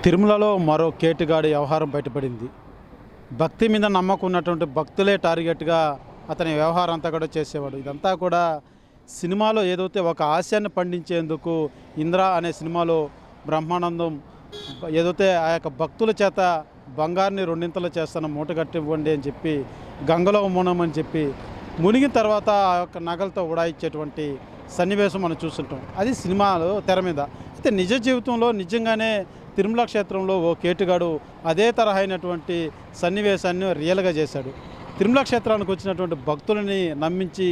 తిరుమలలో మరో కేటుగాడి వ్యవహారం బయటపడింది. భక్తి మీద నమ్మకం ఉన్నటువంటి భక్తులే టార్గెట్గా అతని వ్యవహారం అంతా కూడా చేసేవాడు. ఇదంతా కూడా సినిమాలో ఏదైతే ఒక హాస్యాన్ని పండించేందుకు ఇంద్ర అనే సినిమాలో బ్రహ్మానందం ఏదైతే ఆ యొక్క భక్తుల చేత బంగారుని రెండింతలు చేస్తాను మూట కట్టివ్వండి అని చెప్పి గంగలో మునమని చెప్పి మునిగిన తర్వాత ఆ యొక్క నగలతో ఉడాయించేటువంటి సన్నివేశం మనం చూస్తుంటాం. అది సినిమాలో తెర మీద. అయితే నిజ జీవితంలో నిజంగానే తిరుమల క్షేత్రంలో ఓ కేటుగాడు అదే తరహా అయినటువంటి సన్నివేశాన్ని రియల్గా చేశాడు. తిరుమల క్షేత్రానికి వచ్చినటువంటి భక్తులని నమ్మించి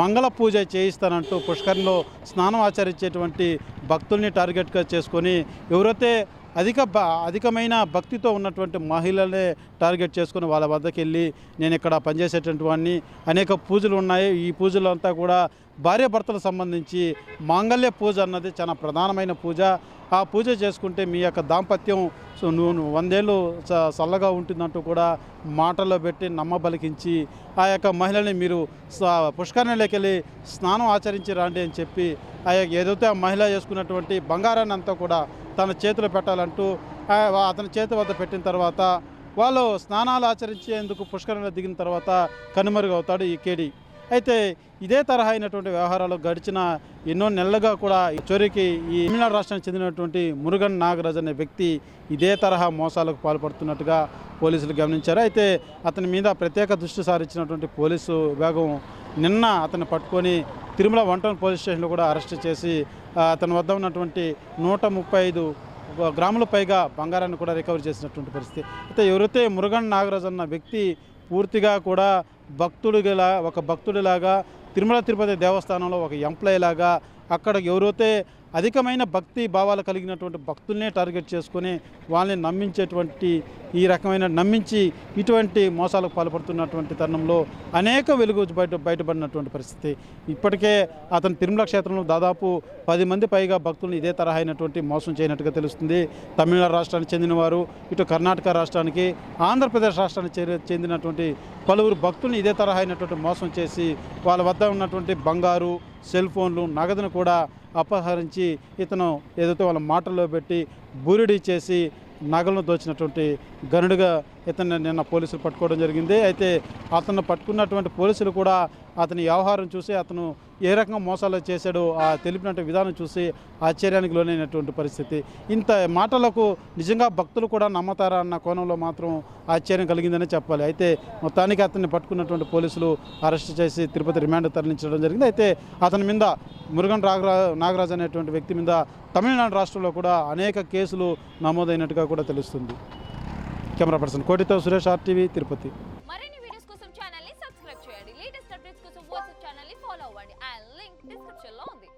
మంగళ పూజ చేయిస్తానంటూ పుష్కరిణిలో స్నానం ఆచరించేటువంటి భక్తుల్ని టార్గెట్గా చేసుకొని ఎవరైతే అధికమైన భక్తితో ఉన్నటువంటి మహిళలనే టార్గెట్ చేసుకుని వాళ్ళ వద్దకు వెళ్ళి నేను ఇక్కడ పనిచేసేటువంటి వాడిని, అనేక పూజలు ఉన్నాయి, ఈ పూజలు అంతా కూడా భార్యాభర్తలకు సంబంధించి మాంగళ్య పూజ అన్నది చాలా ప్రధానమైన పూజ. ఆ పూజ చేసుకుంటే మీ యొక్క దాంపత్యం నువ్వు 100 ఏళ్ళు చల్లగా ఉంటుందంటూ కూడా మాటల్లో పెట్టి నమ్మబలికించి ఆ యొక్క మహిళని మీరు పుష్కరిణిలోకి వెళ్ళి స్నానం ఆచరించి రండి అని చెప్పి ఆ ఏదైతే ఆ మహిళ చేసుకున్నటువంటి బంగారాన్ని అంతా కూడా తన చేతిలో పెట్టాలంటూ అతని చేతి వద్ద పెట్టిన తర్వాత వాళ్ళు స్నానాలు ఆచరించేందుకు పుష్కరిణిలో దిగిన తర్వాత కనుమరుగవుతాడు ఈ కేడి. అయితే ఇదే తరహా అయినటువంటి వ్యవహారాలు గడిచిన ఎన్నో నెలలుగా కూడా చోరీకి ఈ తమిళనాడు రాష్ట్రానికి చెందినటువంటి మురుగన్ నాగరాజ్ అనే వ్యక్తి ఇదే తరహా మోసాలకు పాల్పడుతున్నట్టుగా పోలీసులు గమనించారు. అయితే అతని మీద ప్రత్యేక దృష్టి సారించినటువంటి పోలీసు విభాగం నిన్న అతన్ని పట్టుకొని తిరుమల 1 టౌన్ పోలీస్ స్టేషన్లో కూడా అరెస్ట్ చేసి అతని వద్ద ఉన్నటువంటి 135 గ్రాముల పైగా బంగారాన్ని కూడా రికవర్ చేసినటువంటి పరిస్థితి. అయితే ఎవరైతే మురుగన్ నాగరాజ్ అన్న వ్యక్తి పూర్తిగా కూడా ఒక భక్తుడిలాగా తిరుమల తిరుపతి దేవస్థానంలో ఒక ఎంప్లాయీ లాగా అక్కడ ఎవరైతే అధికమైన భక్తి భావాలు కలిగినటువంటి భక్తుల్నే టార్గెట్ చేసుకొని వాళ్ళని నమ్మించేటువంటి నమ్మించి ఇటువంటి మోసాలకు పాల్పడుతున్నటువంటి తరుణంలో అనేక వెలుగు బయటపడినటువంటి పరిస్థితి. ఇప్పటికే అతను తిరుమల క్షేత్రంలో దాదాపు 10 మంది పైగా భక్తులను ఇదే తరహా అయినటువంటి మోసం చేయనట్టుగా తెలుస్తుంది. తమిళనాడు రాష్ట్రానికి చెందినవారు, ఇటు కర్ణాటక రాష్ట్రానికి, ఆంధ్రప్రదేశ్ రాష్ట్రానికి చెందినటువంటి పలువురు భక్తులను ఇదే తరహా అయినటువంటి మోసం చేసి వాళ్ళ వద్ద ఉన్నటువంటి బంగారు, సెల్ ఫోన్లు, నగదును కూడా అపహరించి ఇతను ఏదైతే వాళ్ళ మాటల్లో పెట్టి బూరిడి చేసి నగలను దోచినటువంటి గనుడిగా ఇతన్ని నిన్న పోలీసులు పట్టుకోవడం జరిగింది. అయితే అతను పట్టుకున్నటువంటి పోలీసులు కూడా అతని వ్యవహారం చూసి అతను ఏ రకంగా మోసాలు చేశాడో ఆ తెలిపినటువంటి విధానం చూసి ఆశ్చర్యానికి లోనైనటువంటి పరిస్థితి. ఇంత మాటలకు నిజంగా భక్తులు కూడా నమ్మతారా అన్న కోణంలో మాత్రం ఆశ్చర్యం కలిగిందని చెప్పాలి. అయితే మొత్తానికి అతన్ని పట్టుకున్నటువంటి పోలీసులు అరెస్ట్ చేసి తిరుపతి రిమాండ్ తరలించడం జరిగింది. అయితే అతని మీద మురుగన్ నాగరాజ్ అనేటువంటి వ్యక్తి మీద తమిళనాడు రాష్ట్రంలో కూడా అనేక కేసులు నమోదైనట్టుగా కూడా తెలుస్తుంది. కెమెరా పర్సన్ కోటితో సురేష్, RTV, తిరుపతి. మరిన్ని వీడియోస్ కోసం ఛానల్ ని సబ్స్క్రైబ్ చేయండి. లేటెస్ట్ అప్డేట్స్ కోసం వాట్సాప్ ఛానల్ ని ఫాలో అవ్వండి. ఆ లింక్ డిస్క్రిప్షన్ లో ఉంది.